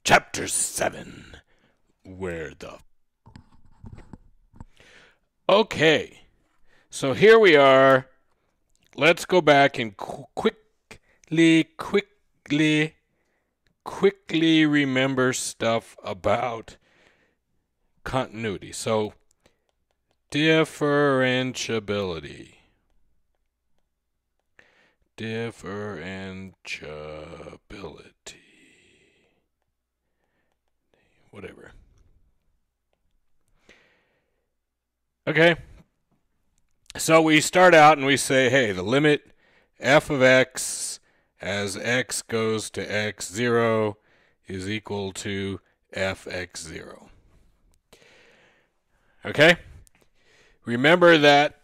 Chapter 7. Where the... Okay, so here we are. Let's go back and quickly remember stuff about continuity. So, differentiability. Whatever. Okay. So we start out and we say, hey, the limit f of x as x goes to x0 is equal to fx0. Okay? Remember that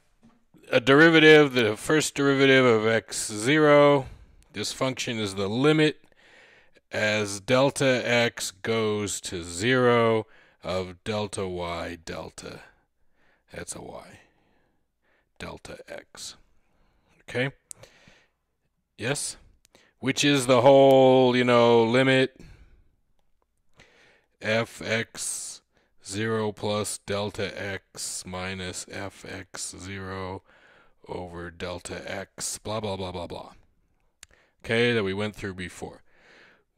a derivative, the first derivative of x0, this function is the limit as delta x goes to 0 of delta y delta. That's a y. Delta x. Okay? Yes? Which is the whole, limit fx0 plus delta x minus fx0 over delta x, blah, blah, blah, blah, blah. Okay, that we went through before.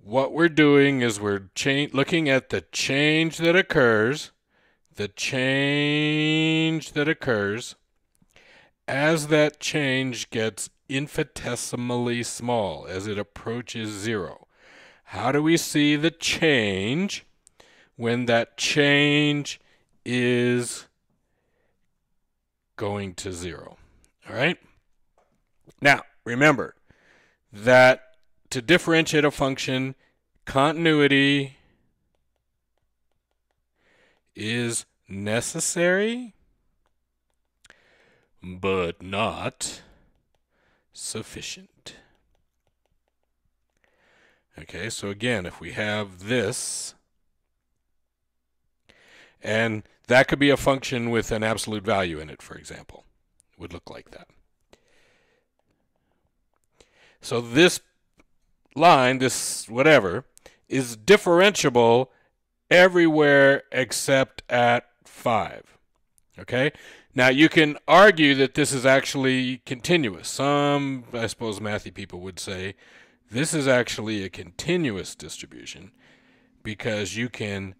What we're doing is we're looking at the change that occurs, as that change gets infinitesimally small, as it approaches 0. How do we see the change when that change is going to 0? All right? Now, remember that to differentiate a function, continuity is necessary, but not sufficient. Okay, so again, if we have this, and that could be a function with an absolute value in it, for example, it would look like that. So this line, this whatever, is differentiable everywhere except at 5. Okay? Now, you can argue that this is actually continuous. Some, I suppose, mathy people would say this is actually a continuous distribution because you can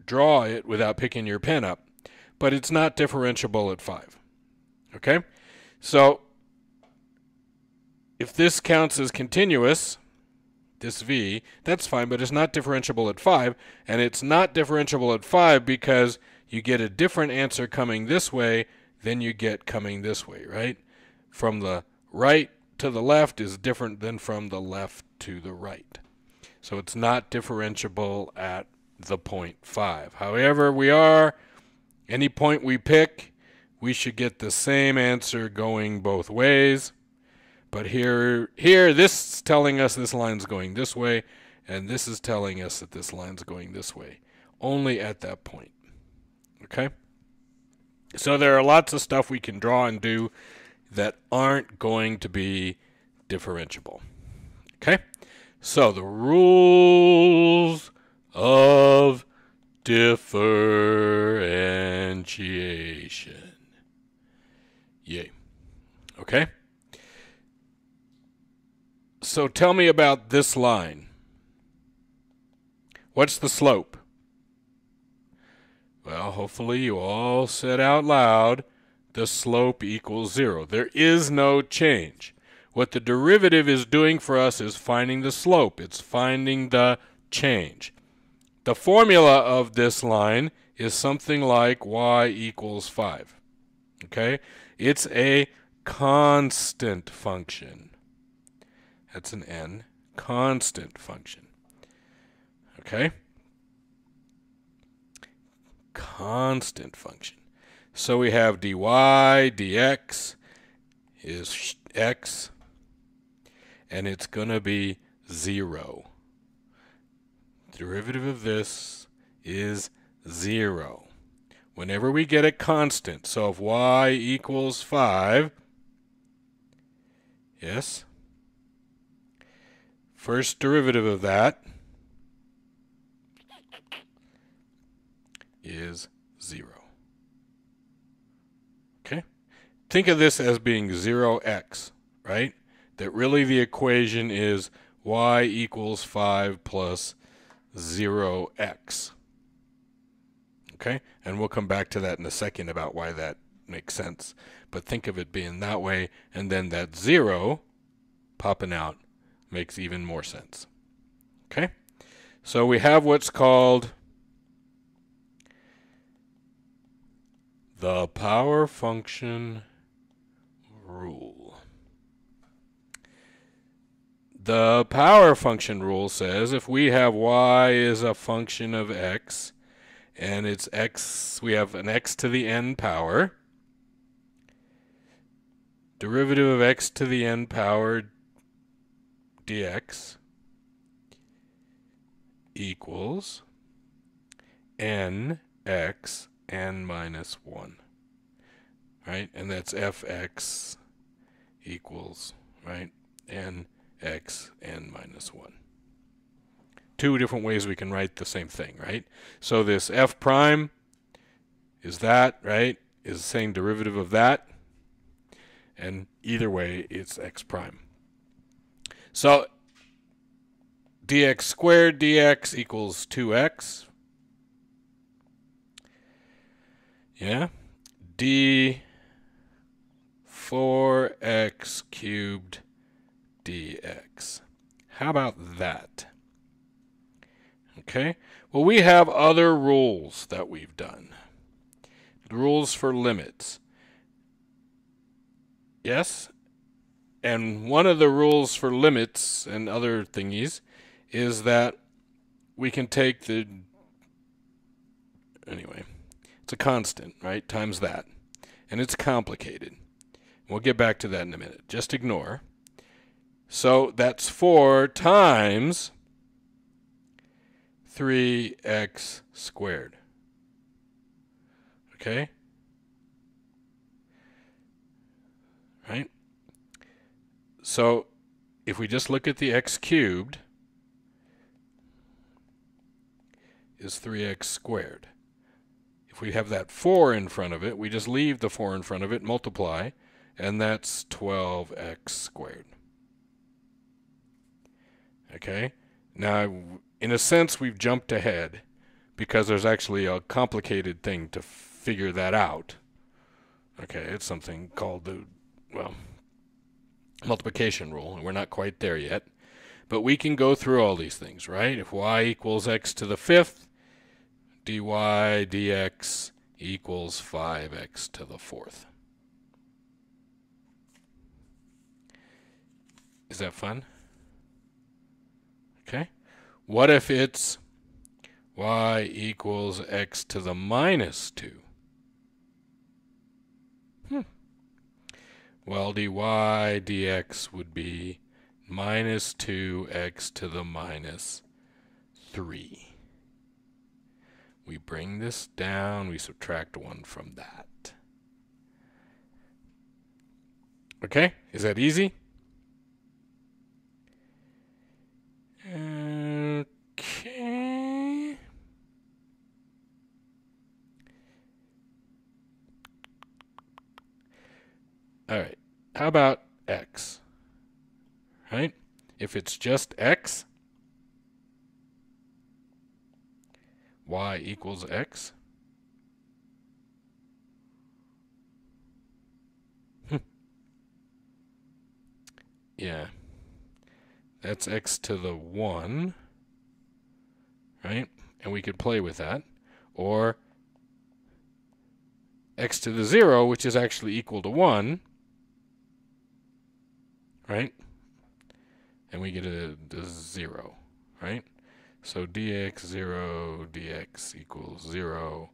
draw it without picking your pen up, but it's not differentiable at 5. Okay? So, if this counts as continuous, this v, that's fine, but it's not differentiable at 5, and it's not differentiable at 5 because you get a different answer coming this way than you get coming this way, right? From the right to the left is different than from the left to the right. So it's not differentiable at the point 5. However, any point we pick, we should get the same answer going both ways. But here, this is telling us this line's going this way, and this is telling us that this line's going this way, only at that point. Okay? So there are lots of stuff we can draw and do that aren't going to be differentiable. Okay? So the rules of differentiation. Yay. Okay? So tell me about this line. What's the slope? Well, hopefully you all said out loud, the slope equals 0. There is no change. What the derivative is doing for us is finding the slope. It's finding the change. The formula of this line is something like y equals 5. Okay? It's a constant function. That's an n, constant function. Okay? Constant function. So we have dy dx is x, and it's going to be 0. Derivative of this is 0. Whenever we get a constant, so if y equals 5, yes, first derivative of that is 0. Okay? Think of this as being 0x, right? That really the equation is y equals 5 plus 0x. Okay? And we'll come back to that in a second about why that makes sense. But think of it being that way, and then that 0 popping out makes even more sense. Okay? So we have what's called the power function rule. The power function rule says if we have y is a function of x, and it's x, we have an x to the n power, derivative of x to the n power dx equals nx n minus 1, right? And that's fx equals, right, nx n minus 1. Two different ways we can write the same thing, right? So this f prime is that, right, is saying derivative of that, and either way it's x prime. So dx squared dx equals 2x. Yeah. d 4x cubed dx. How about that? Okay. Well, we have other rules that we've done. Rules for limits. Yes. And one of the rules for limits and other thingies is that we can take the, anyway, it's a constant, right, times that. And it's complicated. We'll get back to that in a minute. Just ignore. So that's 4 times 3x squared. Okay? Right? So if we just look at the x cubed, is 3x squared. If we have that 4 in front of it, we just leave the 4 in front of it, multiply, and that's 12x squared. Okay? Now, in a sense, we've jumped ahead because there's actually a complicated thing to figure that out. Okay, it's something called the, well, multiplication rule, and we're not quite there yet. But we can go through all these things, right? If y equals x to the 5th, dy dx equals 5x to the 4th. Is that fun? Okay. What if it's y equals x to the minus 2? Well, dy dx would be minus 2x to the minus 3. We bring this down, we subtract 1 from that. Okay, is that easy? Okay. All right, how about x? Right? If it's just x, y equals x. Yeah. That's x to the 1, right? And we could play with that. Or x to the 0, which is actually equal to 1, right? And we get a 0, right? So dx 0, dx equals 0,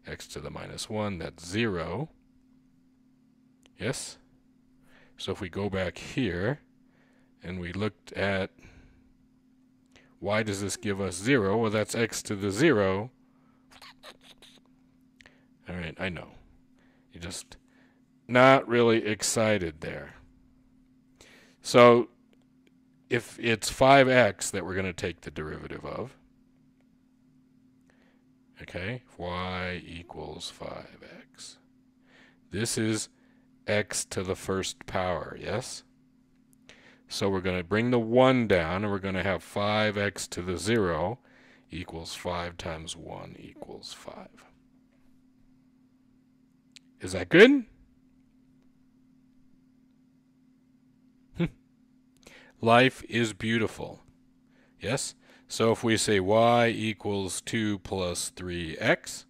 x to the minus 1, that's 0. Yes? So if we go back here, and we looked at why does this give us 0? Well, that's x to the 0. All right, I know. You're just not really excited there. So if it's 5x that we're going to take the derivative of, Okay, y equals 5x. This is x to the first power, yes? So we're going to bring the 1 down, and we're going to have 5x to the 0 equals 5 times 1 equals 5. Is that good? Life is beautiful. Yes? So if we say y equals 2 plus 3x,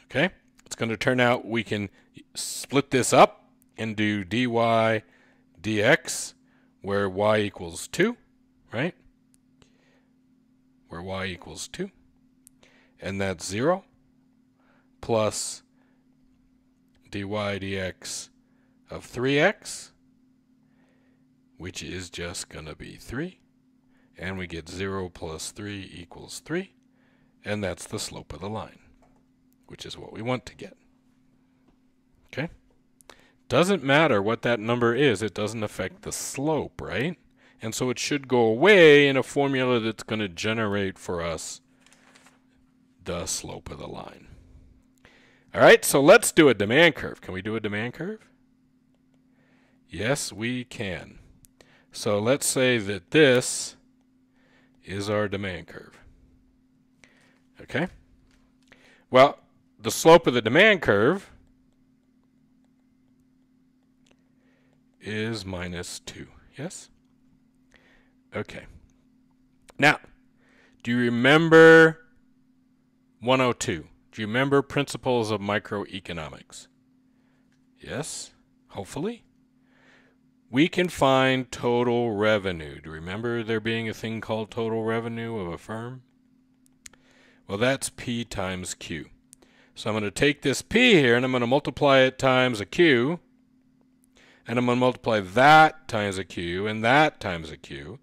okay, it's going to turn out we can split this up and do dy dx, where y equals 2, right? Where y equals 2. And that's 0 plus dy dx of 3x, which is just going to be 3. And we get 0 plus 3 equals 3. And that's the slope of the line, which is what we want to get. Okay? Doesn't matter what that number is. It doesn't affect the slope, right? And so it should go away in a formula that's going to generate for us the slope of the line. All right, so let's do a demand curve. Can we do a demand curve? Yes, we can. So let's say that this is our demand curve. Okay? Well, the slope of the demand curve is minus 2. Yes? Okay. Now, do you remember 102? Do you remember principles of microeconomics? Yes? Hopefully? We can find total revenue. Do you remember there being a thing called total revenue of a firm? Well, that's P times Q. So I'm going to take this P here and I'm going to multiply it times a Q. And I'm going to multiply that times a Q and that times a Q.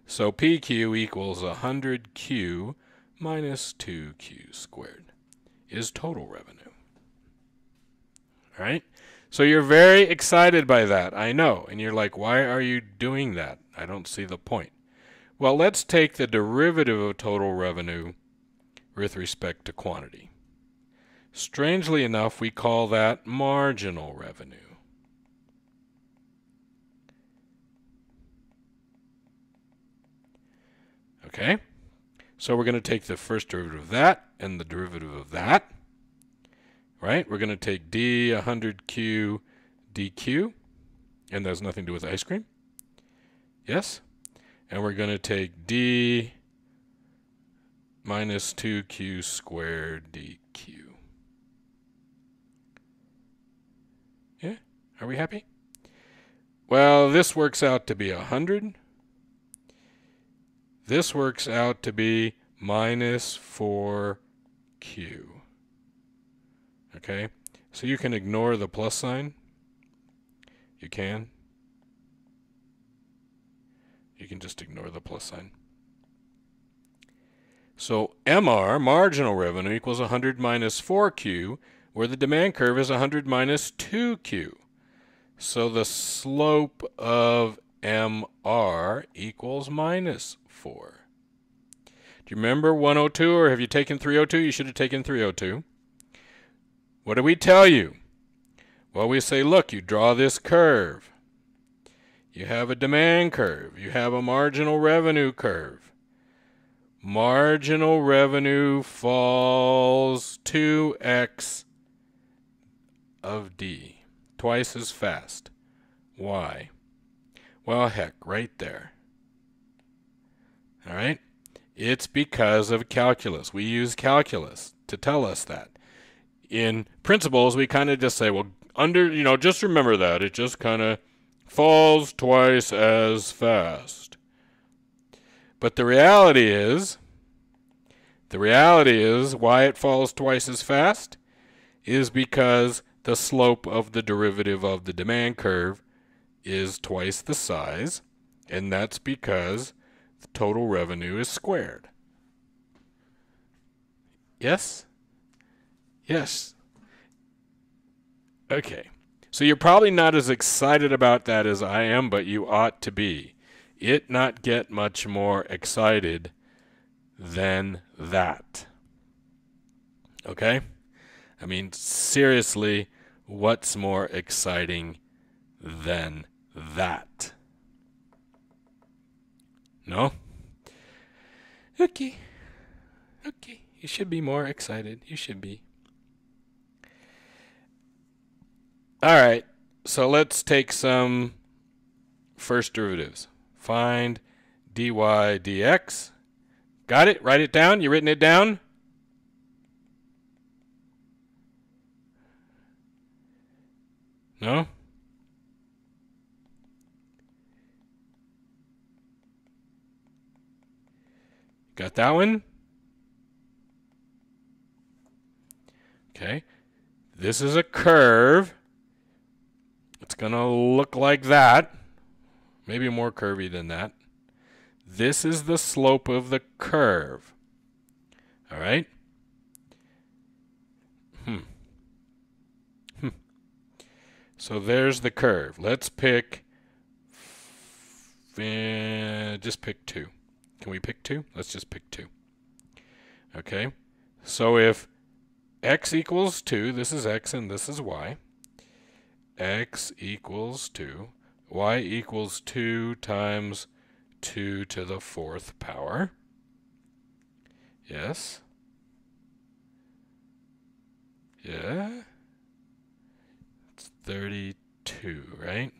So PQ equals 100Q minus 2Q squared is total revenue. All right? So you're very excited by that, I know. And you're like, why are you doing that? I don't see the point. Well, let's take the derivative of total revenue with respect to quantity. Strangely enough, we call that marginal revenue. Okay? So we're going to take the first derivative of that and the derivative of that. Right? We're going to take d 100q dq, and that has nothing to do with ice cream. Yes? And we're going to take d minus 2q squared dq. Yeah? Are we happy? Well, this works out to be 100. This works out to be minus 4q. Okay? So you can ignore the plus sign. You can. You can just ignore the plus sign. So MR, marginal revenue, equals 100 minus 4Q, where the demand curve is 100 minus 2Q. So the slope of MR equals minus 4. Do you remember 102, or have you taken 302? You should have taken 302. What do we tell you? Well, we say, look, you draw this curve. You have a demand curve. You have a marginal revenue curve. Marginal revenue falls 2x of D, twice as fast. Why? Well, heck, right there. All right? It's because of calculus. We use calculus to tell us that. In principles, we kind of just say, well, just remember that. It just kind of falls twice as fast. But the reality is why it falls twice as fast is because the slope of the derivative of the demand curve is twice the size, and that's because the total revenue is squared. Yes? Yes. Okay. So you're probably not as excited about that as I am, but you ought to be. It not get much more excited than that. Okay? I mean, seriously, what's more exciting than that? No? Okay. Okay. You should be more excited. You should be. All right. So let's take some first derivatives. Find dy dx. Got it? Write it down. You written it down? No? Got that one? Okay. This is a curve. It's going to look like that. Maybe more curvy than that. This is the slope of the curve. All right? So there's the curve. Let's pick, just pick 2. Can we pick 2? Let's just pick 2. Okay? So if x equals 2, this is x and this is y. X equals 2. Y equals 2 times 2 to the 4th power. Yes? Yeah? It's 32, right?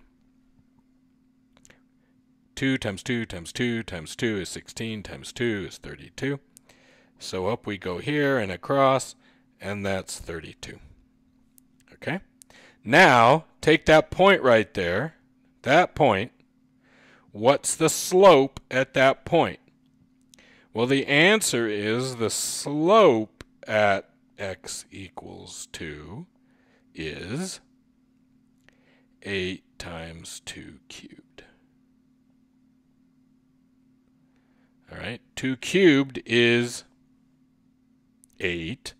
2 times 2 times 2 times 2 is 16 times 2 is 32. So up we go here and across, and that's 32. Okay? Now, take that point right there, that point. What's the slope at that point? Well, the answer is the slope at x equals 2 is 8 times 2 cubed. All right, 2 cubed is 8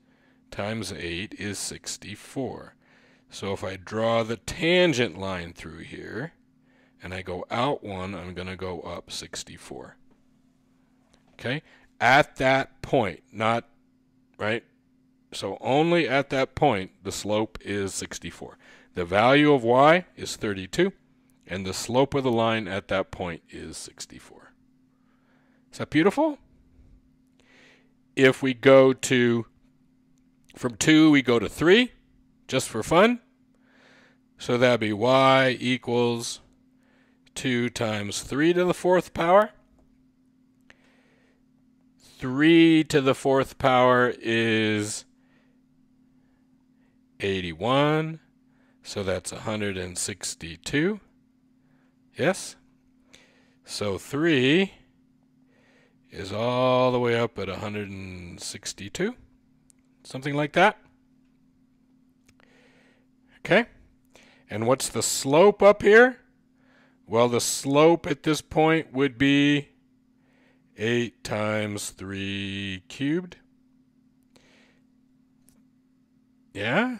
times 8 is 64. So if I draw the tangent line through here and I go out 1, I'm going to go up 64. Okay? At that point, not, right? So only at that point, the slope is 64. The value of y is 32, and the slope of the line at that point is 64. Is that beautiful? If we go to, from 2, we go to 3, just for fun. So that'd be y equals 2 times 3 to the 4th power. 3 to the 4th power is 81. So that's 162. Yes? So 3 is all the way up at 162. Something like that. Okay? And what's the slope up here? Well, the slope at this point would be 8 times 3 cubed. Yeah?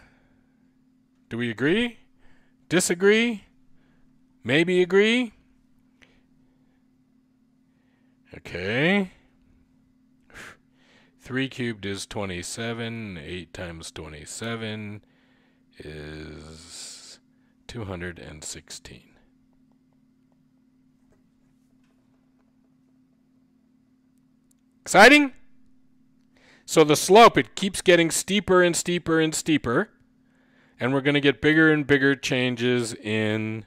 Do we agree? Disagree? Maybe agree? Okay. 3 cubed is 27. 8 times 27 is 216. Exciting? So the slope, it keeps getting steeper and steeper and steeper. And we're going to get bigger and bigger changes in